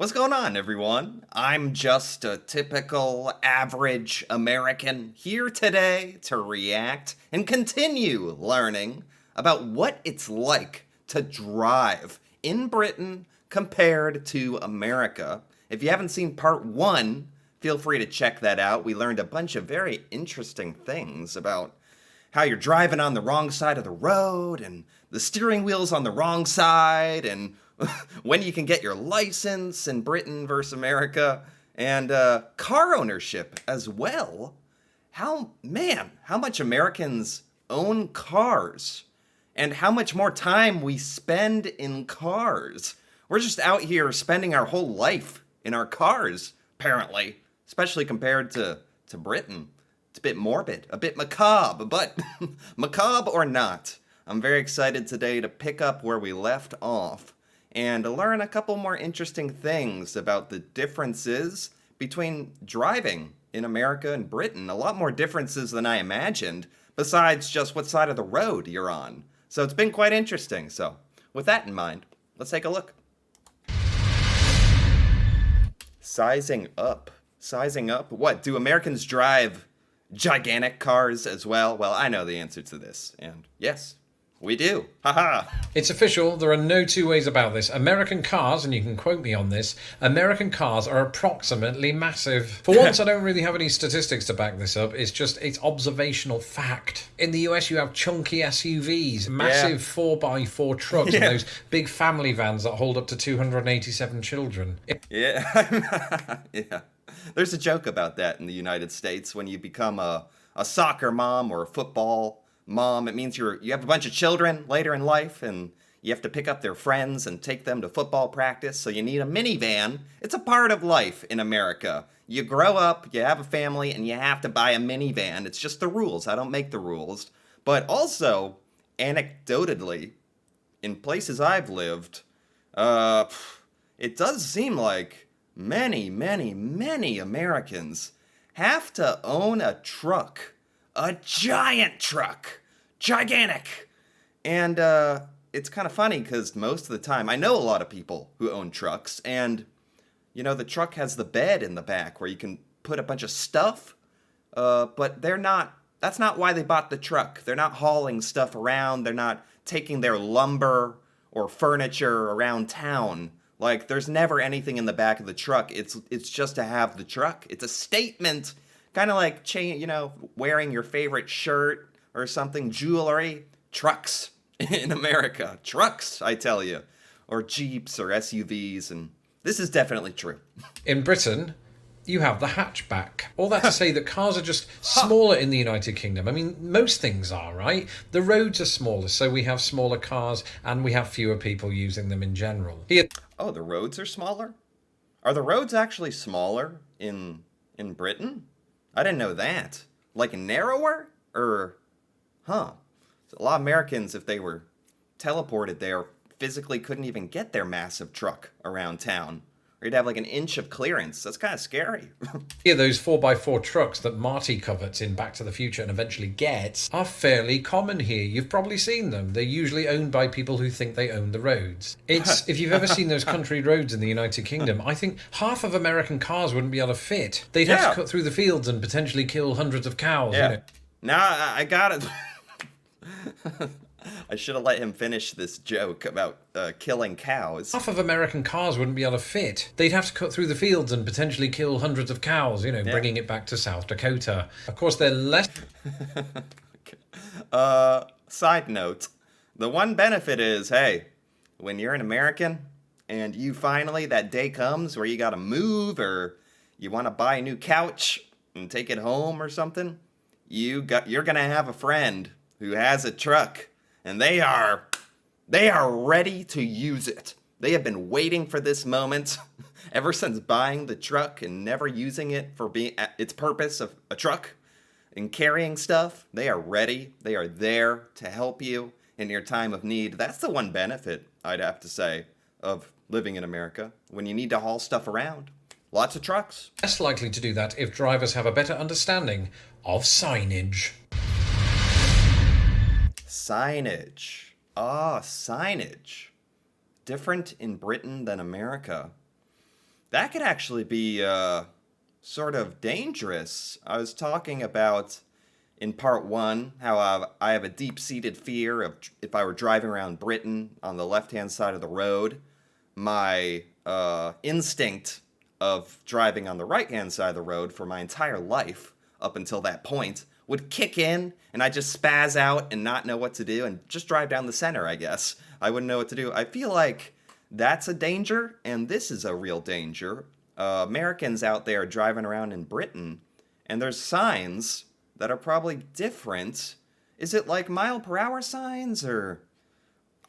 What's going on, everyone? I'm just a typical average American here today to react and continue learning about what it's like to drive in Britain compared to America. If you haven't seen part one, feel free to check that out. We learned a bunch of very interesting things about how you're driving on the wrong side of the road and the steering wheel's on the wrong side and when you can get your license in Britain versus America and car ownership as well. How much Americans own cars and how much more time we spend in cars. We're just out here spending our whole life in our cars, apparently, especially compared to Britain. It's a bit morbid, a bit macabre, but macabre or not, I'm very excited today to pick up where we left off and to learn a couple more interesting things about the differences between driving in America and Britain. A lot more differences than I imagined, besides just what side of the road you're on. So it's been quite interesting. So with that in mind, let's take a look. Sizing up. Sizing up? What, do Americans drive gigantic cars as well? Well, I know the answer to this, and yes, we do. Haha. It's official. There are no two ways about this. American cars, and you can quote me on this, American cars are approximately massive. For once, I don't really have any statistics to back this up. It's observational fact. In the US, you have chunky SUVs, massive 4x4 trucks, and those big family vans that hold up to 287 children. Yeah. Yeah. There's a joke about that in the United States. When you become a soccer mom or a football mom, it means you have a bunch of children later in life and you have to pick up their friends and take them to football practice, so you need a minivan. It's a part of life in America. You grow up, you have a family, and you have to buy a minivan. It's just the rules. I don't make the rules. But also, anecdotally, in places I've lived, it does seem like many Americans have to own a truck. A giant truck. Gigantic. And it's kind of funny because most of the time, I know a lot of people who own trucks, and, you know, the truck has the bed in the back where you can put a bunch of stuff, but that's not why they bought the truck. They're not hauling stuff around. They're not taking their lumber or furniture around town. Like, there's never anything in the back of the truck. It's just to have the truck. It's a statement. Kind of like, wearing your favorite shirt or something, jewelry. Trucks in America. Trucks, I tell you. Or Jeeps or SUVs, and this is definitely true. In Britain, you have the hatchback. All that to say that cars are just smaller in the United Kingdom. I mean, most things are, right? The roads are smaller, so we have smaller cars, and we have fewer people using them in general. Oh, the roads are smaller? Are the roads actually smaller in Britain? I didn't know that. Like narrower? So a lot of Americans, if they were teleported there, physically couldn't even get their massive truck around town. Or you'd have like an inch of clearance. That's kind of scary. Yeah, those 4x4 trucks that Marty covets in Back to the Future and eventually gets are fairly common here. You've probably seen them. They're usually owned by people who think they own the roads. If you've ever seen those country roads in the United Kingdom, I think half of American cars wouldn't be able to fit. They'd have to cut through the fields and potentially kill hundreds of cows. Yeah. You know. Now I got it. I should have let him finish this joke about killing cows. Half of American cars wouldn't be able to fit. They'd have to cut through the fields and potentially kill hundreds of cows, bringing it back to South Dakota. Of course, they're less... Side note, the one benefit is, hey, when you're an American and that day comes where you gotta move or you want to buy a new couch and take it home or something, you're gonna have a friend who has a truck. And they are ready to use it. They have been waiting for this moment ever since buying the truck and never using it for its purpose of a truck and carrying stuff. They are ready. They are there to help you in your time of need. That's the one benefit, I'd have to say, of living in America when you need to haul stuff around. Lots of trucks. Less likely to do that if drivers have a better understanding of signage. Signage. Different in Britain than America. That could actually be sort of dangerous. I was talking about in part one how I have a deep seated fear of if I were driving around Britain on the left hand side of the road, my instinct of driving on the right hand side of the road for my entire life up until that point would kick in and I just spaz out and not know what to do and just drive down the center, I guess. I wouldn't know what to do. I feel like that's a danger, and this is a real danger. Americans out there driving around in Britain, and there's signs that are probably different. Is it like mile per hour signs, or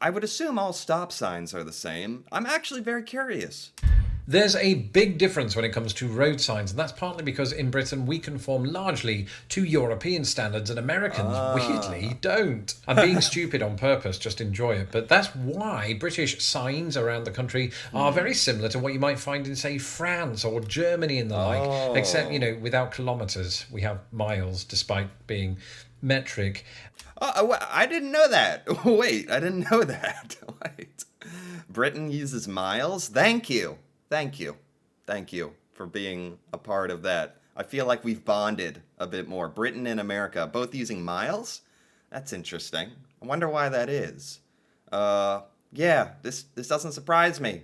I would assume all stop signs are the same. I'm actually very curious. There's a big difference when it comes to road signs, and that's partly because in Britain we conform largely to European standards and Americans, weirdly, don't. I'm being stupid on purpose, just enjoy it. But that's why British signs around the country are very similar to what you might find in, say, France or Germany and the like, except, without kilometres. We have miles, despite being metric. I didn't know that. Wait, I didn't know that. Wait. Britain uses miles? Thank you. Thank you. Thank you for being a part of that. I feel like we've bonded a bit more. Britain and America both using miles? That's interesting. I wonder why that is. Yeah, this doesn't surprise me.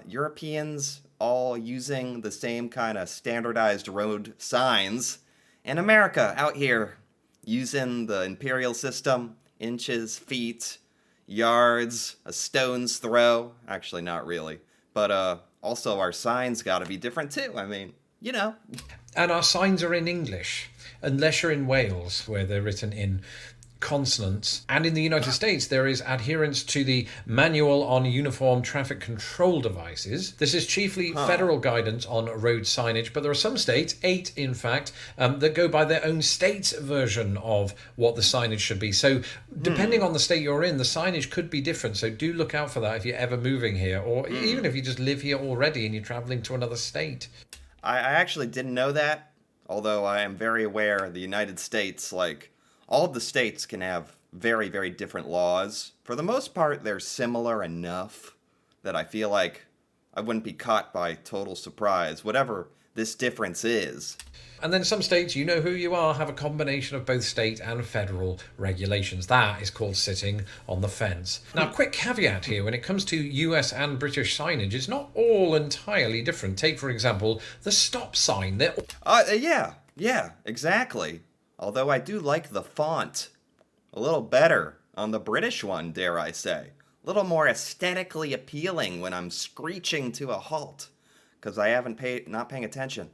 Europeans all using the same kind of standardized road signs. And America out here using the imperial system, inches, feet, yards, a stone's throw. Actually, not really. But also our signs got to be different too. I mean, And our signs are in English, unless you're in Wales, where they're written in consonants. And in the United States, there is adherence to the Manual on Uniform Traffic Control Devices. This is chiefly federal guidance on road signage, but there are some states, 8 in fact, that go by their own state's version of what the signage should be. So depending on the state you're in, the signage could be different. So do look out for that if you're ever moving here, or even if you just live here already and you're traveling to another state. I actually didn't know that, although I am very aware the United States, all of the states can have very, very different laws. For the most part, they're similar enough that I feel like I wouldn't be caught by total surprise, whatever this difference is. And then some states, you know who you are, have a combination of both state and federal regulations. That is called sitting on the fence. Now, quick caveat here, when it comes to US and British signage, it's not all entirely different. Take, for example, the stop sign. Yeah, exactly. Although I do like the font a little better on the British one, dare I say. A little more aesthetically appealing when I'm screeching to a halt, because I not paying attention.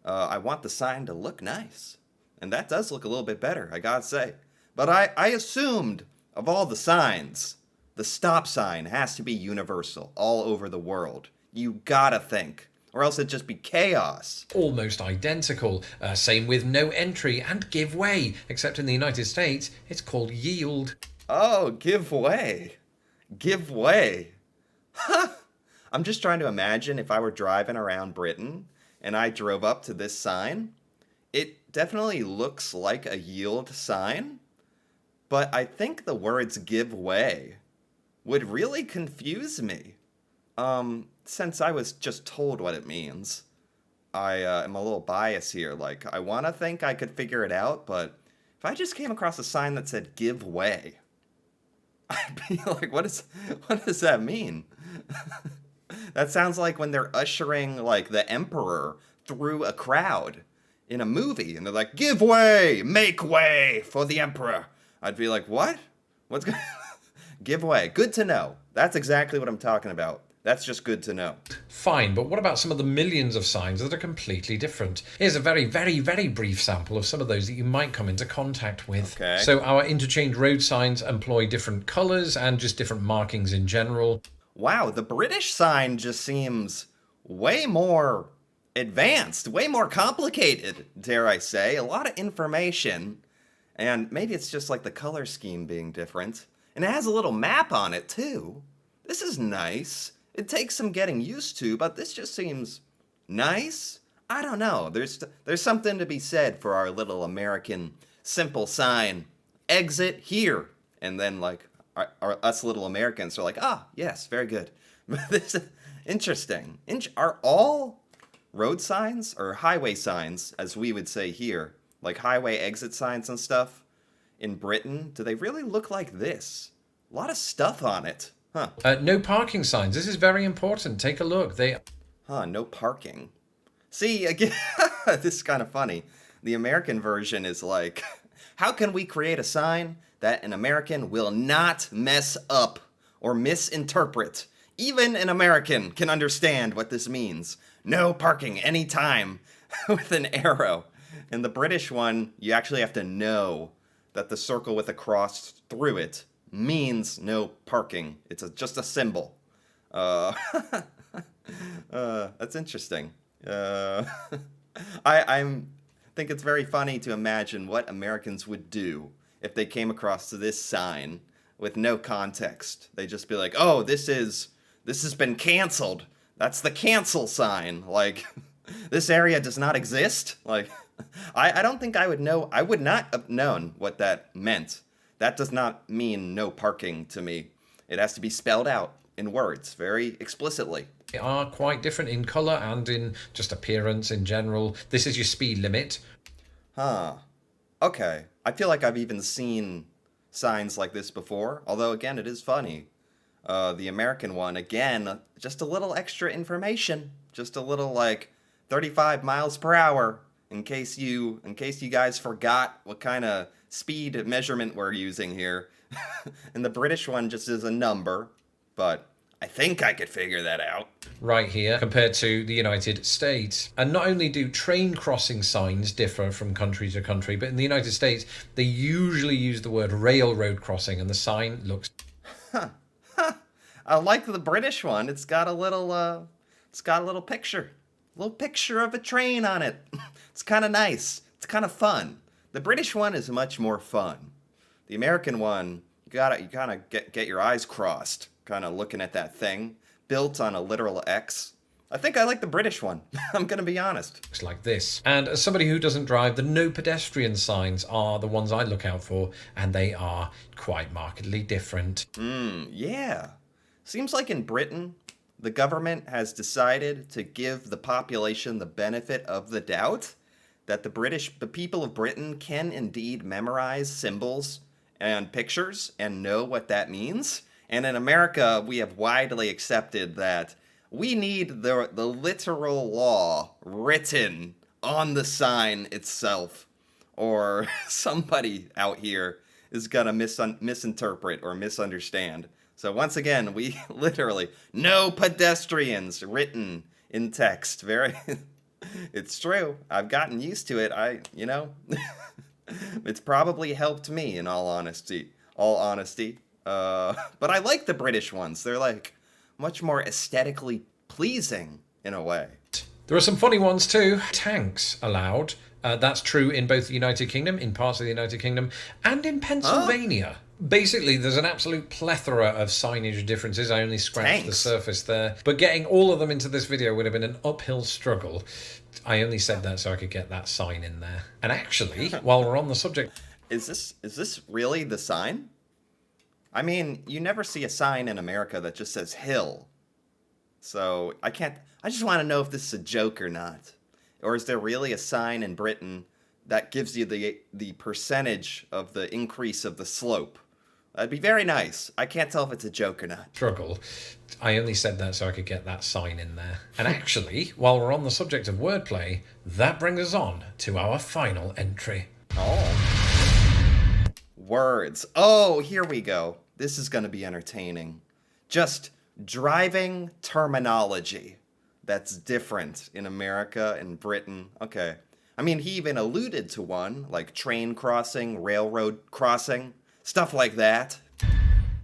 I want the sign to look nice, and that does look a little bit better, I gotta say. But I assumed, of all the signs, the stop sign has to be universal, all over the world. You gotta think. Or else it'd just be chaos. Almost identical. Same with no entry and give way, except in the United States, it's called yield. Oh, give way. Give way. I'm just trying to imagine if I were driving around Britain and I drove up to this sign. It definitely looks like a yield sign, but I think the words give way would really confuse me. Since I was just told what it means, I am a little biased here. I want to think I could figure it out, but if I just came across a sign that said give way, I'd be like, what does that mean? That sounds like when they're ushering, the emperor through a crowd in a movie, and they're like, give way, make way for the emperor. I'd be like, what? What's going Give way. Good to know. That's exactly what I'm talking about. That's just good to know. Fine, but what about some of the millions of signs that are completely different? Here's a very, very, very brief sample of some of those that you might come into contact with. Okay. So our interchange road signs employ different colours and just different markings in general. Wow, the British sign just seems way more advanced, way more complicated, dare I say. A lot of information. And maybe it's just the color scheme being different. And it has a little map on it, too. This is nice. It takes some getting used to, but this just seems nice. I don't know. There's something to be said for our little American simple sign. Exit here. And then us little Americans are like, yes, very good. But Interesting. Are all road signs or highway signs, as we would say here, like highway exit signs and stuff, in Britain, do they really look like this? A lot of stuff on it. Huh. No parking signs. This is very important. Take a look. No parking. See, again, this is kind of funny. The American version is like, how can we create a sign that an American will not mess up or misinterpret? Even an American can understand what this means. No parking anytime with an arrow. In the British one, you actually have to know that the circle with a cross through it means no parking. It's just a symbol. That's interesting. I think it's very funny to imagine what Americans would do if they came across this sign with no context. They'd just be like, "Oh, this has been canceled. That's the cancel sign. Like, this area does not exist." Like, I don't think I would know. I would not have known what that meant. That does not mean no parking to me. It has to be spelled out in words very explicitly. They are quite different in colour and in just appearance in general. This is your speed limit. Huh. Okay. I feel like I've even seen signs like this before, although again, it is funny. The American one, again, just a little extra information. Just a little, like, 35 miles per hour, in case you guys forgot what kind of speed measurement we're using here. And the British one just is a number, but I think I could figure that out. Right here compared to the United States. And not only do train crossing signs differ from country to country, but in the United States, they usually use the word railroad crossing and the sign looks... I like the British one. It's got a little picture. A little picture of a train on it. It's kind of nice. It's kind of fun. The British one is much more fun. The American one, you kind of get your eyes crossed, kind of looking at that thing, built on a literal X. I think I like the British one. I'm going to be honest. Looks like this. And as somebody who doesn't drive, the no pedestrian signs are the ones I look out for, and they are quite markedly different. Yeah. Seems like in Britain, the government has decided to give the population the benefit of the doubt that the people of Britain can indeed memorize symbols and pictures and know what that means. And in America, we have widely accepted that we need the literal law written on the sign itself, or somebody out here is gonna misinterpret or misunderstand. So once again, we literally, no pedestrians written in text. It's true. I've gotten used to it. It's probably helped me in all honesty. But I like the British ones. They're like much more aesthetically pleasing in a way. There are some funny ones too. Tanks allowed. That's true in both the United Kingdom, in parts of the United Kingdom, and in Pennsylvania. Basically, there's an absolute plethora of signage differences. I only scratched the surface there. But getting all of them into this video would have been an uphill struggle. I only said that so I could get that sign in there. And actually, while we're on the subject... Is this really the sign? I mean, you never see a sign in America that just says hill. So, I just want to know if this is a joke or not. Or is there really a sign in Britain that gives you the percentage of the increase of the slope? That'd be very nice. I can't tell if it's a joke or not. Struggle. I only said that so I could get that sign in there. And actually, while we're on the subject of wordplay, that brings us on to our final entry. Oh. Words. Oh, here we go. This is going to be entertaining. Just driving terminology that's different in America and Britain. Okay. I mean, he even alluded to one, like train crossing, railroad crossing, stuff like that.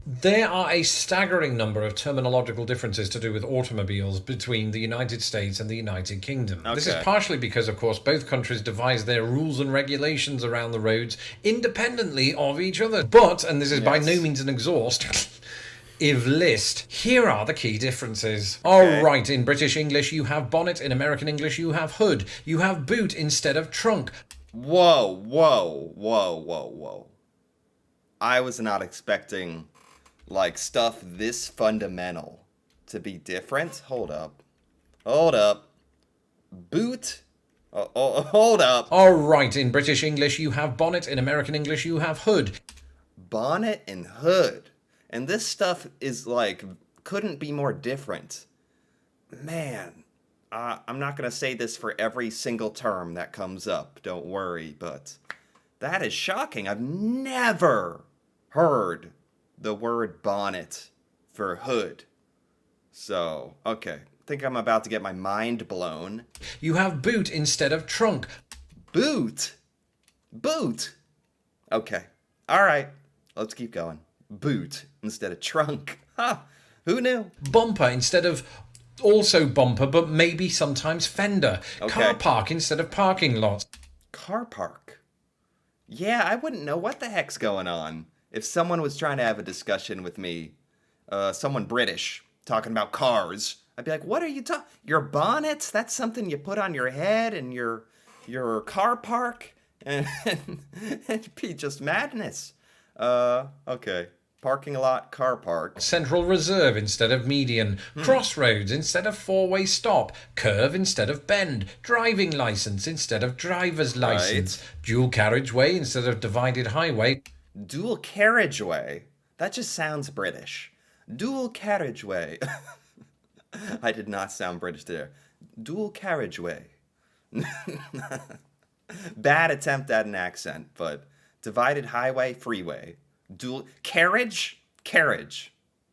There are a staggering number of terminological differences to do with automobiles between the United States and the United Kingdom. Okay. This is partially because, of course, both countries devise their rules and regulations around the roads independently of each other. But, and this is by no means an exhaust... list. Here are the key differences. Okay. All right, in British English you have bonnet, in American English you have hood, you have boot instead of trunk. Whoa. I was not expecting, like, stuff this fundamental to be different? Hold up. Hold up. Boot? Hold up. All right, in British English you have bonnet, in American English you have hood. Bonnet and hood. And this stuff is like, couldn't be more different. Man, I'm not going to say this for every single term that comes up, don't worry, but that is shocking. I've never heard the word bonnet for hood. So, okay, I think I'm about to get my mind blown. You have boot instead of trunk. Boot? Boot? Okay, all right, let's keep going. Boot instead of trunk. Ha! Who knew? Bumper instead of also bumper, but maybe sometimes fender. Okay. Car park instead of parking lot. Car park. Yeah, I wouldn't know what the heck's going on if someone was trying to have a discussion with me, someone British, talking about cars. I'd be like, what are you talking? Your bonnets? That's something you put on your head and your car park? And it'd be just madness. Okay. Parking lot, car park. Central reserve instead of median. Crossroads instead of four-way stop. Curve instead of bend. Driving license instead of driver's license. Dual carriageway instead of divided highway. Dual carriageway? That just sounds British. Dual carriageway. I did not sound British there. Dual carriageway. Bad attempt at an accent, but divided highway, freeway. Dual carriage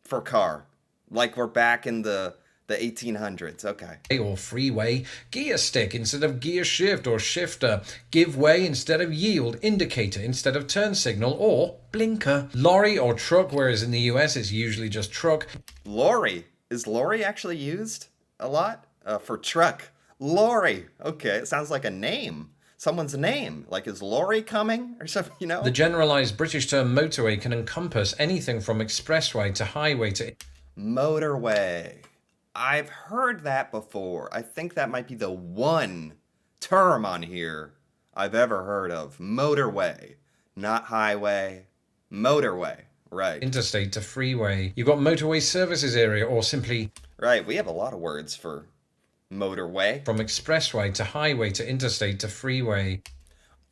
for car, like we're back in the 1800s. Okay. Or freeway. Gear stick instead of gear shift or shifter. Give way instead of yield. Indicator instead of turn signal or blinker. Lorry or truck, whereas in the US it's usually just truck. Lorry. Is lorry actually used a lot? For truck. Lorry. Okay, it sounds like a name. Someone's name. Like, is Lorry coming or something, you know? The generalized British term motorway can encompass anything from expressway to highway to... Motorway. I've heard that before. I think that might be the one term on here I've ever heard of. Motorway. Not highway. Motorway. Right. interstate to freeway. You've got motorway services area or simply... Right, we have a lot of words for motorway. From expressway to highway to interstate to freeway.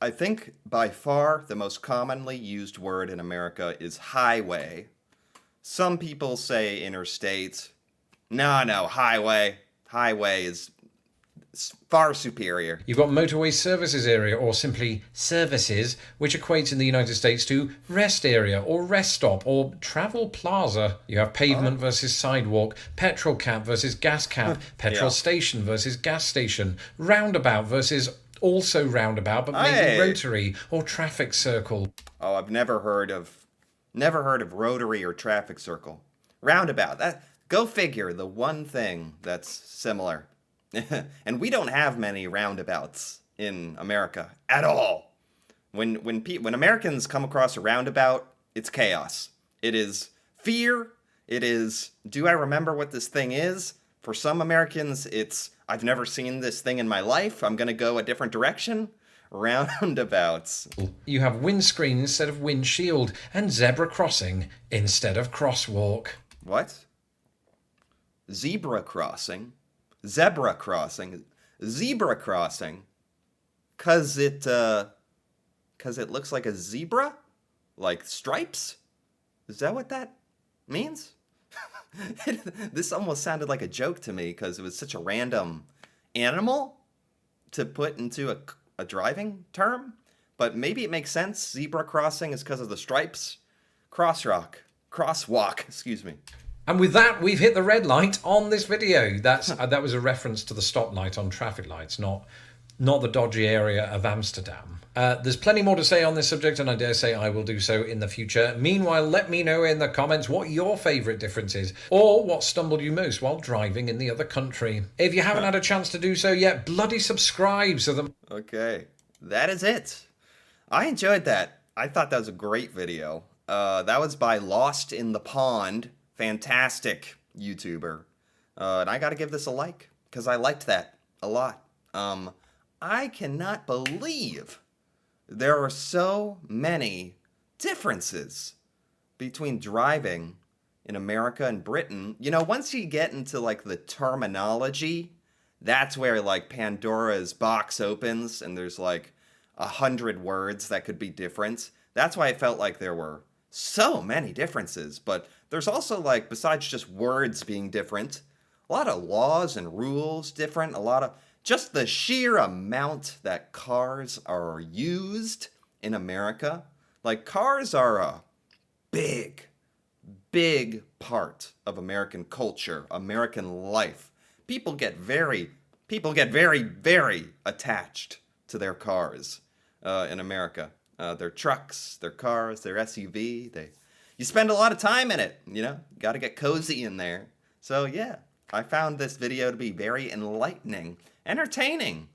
I think by far the most commonly used word in America is highway. Some people say interstate. No, highway. Highway is far superior. You've got motorway services area or simply services, which equates in the United States to rest area or rest stop or travel plaza. You have pavement versus sidewalk, petrol cap versus gas cap, petrol station versus gas station, roundabout versus also roundabout but maybe rotary or traffic circle. Oh, I've never heard of rotary or traffic circle. Roundabout. That, go figure, the one thing that's similar. And we don't have many roundabouts in America at all. When Americans come across a roundabout, it's chaos. It is fear. It is, do I remember what this thing is? For some Americans, it's, I've never seen this thing in my life. I'm going to go a different direction. Roundabouts. You have windscreen instead of windshield and zebra crossing instead of crosswalk. What? Zebra crossing? Zebra crossing. Zebra crossing. Cause it looks like a zebra? Like stripes? Is that what that means? This almost sounded like a joke to me because it was such a random animal to put into a driving term. But maybe it makes sense. Zebra crossing is because of the stripes. Crosswalk, excuse me. And with that, we've hit the red light on this video. That was a reference to the stoplight on traffic lights, not the dodgy area of Amsterdam. There's plenty more to say on this subject, and I dare say I will do so in the future. Meanwhile, let me know in the comments what your favourite difference is, or what stumbled you most while driving in the other country. If you haven't had a chance to do so yet, bloody subscribe so that... Okay, that is it. I enjoyed that. I thought that was a great video. That was by Lost in the Pond. Fantastic YouTuber. And I gotta give this a like, because I liked that a lot. I cannot believe there are so many differences between driving in America and Britain, you know, once you get into like the terminology, that's where like Pandora's box opens and there's like 100 words that could be different. That's why I felt like there were so many differences. But there's also like, besides just words being different, a lot of laws and rules different, a lot of just the sheer amount that cars are used in America. Like cars are a big, big part of American culture, American life. People get very, very attached to their cars in America. Their trucks, their cars, their SUV. You spend a lot of time in it. You know, got to get cozy in there. So yeah, I found this video to be very enlightening, entertaining,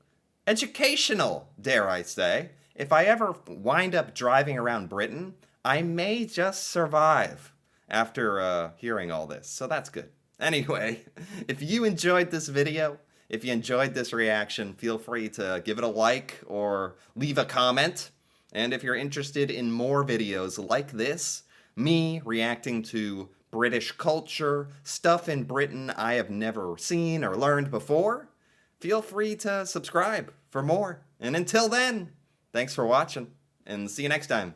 educational, dare I say. If I ever wind up driving around Britain, I may just survive after hearing all this. So that's good. Anyway, if you enjoyed this video, if you enjoyed this reaction, feel free to give it a like or leave a comment. And if you're interested in more videos like this, me reacting to British culture, stuff in Britain I have never seen or learned before, feel free to subscribe for more. And until then, thanks for watching, and see you next time.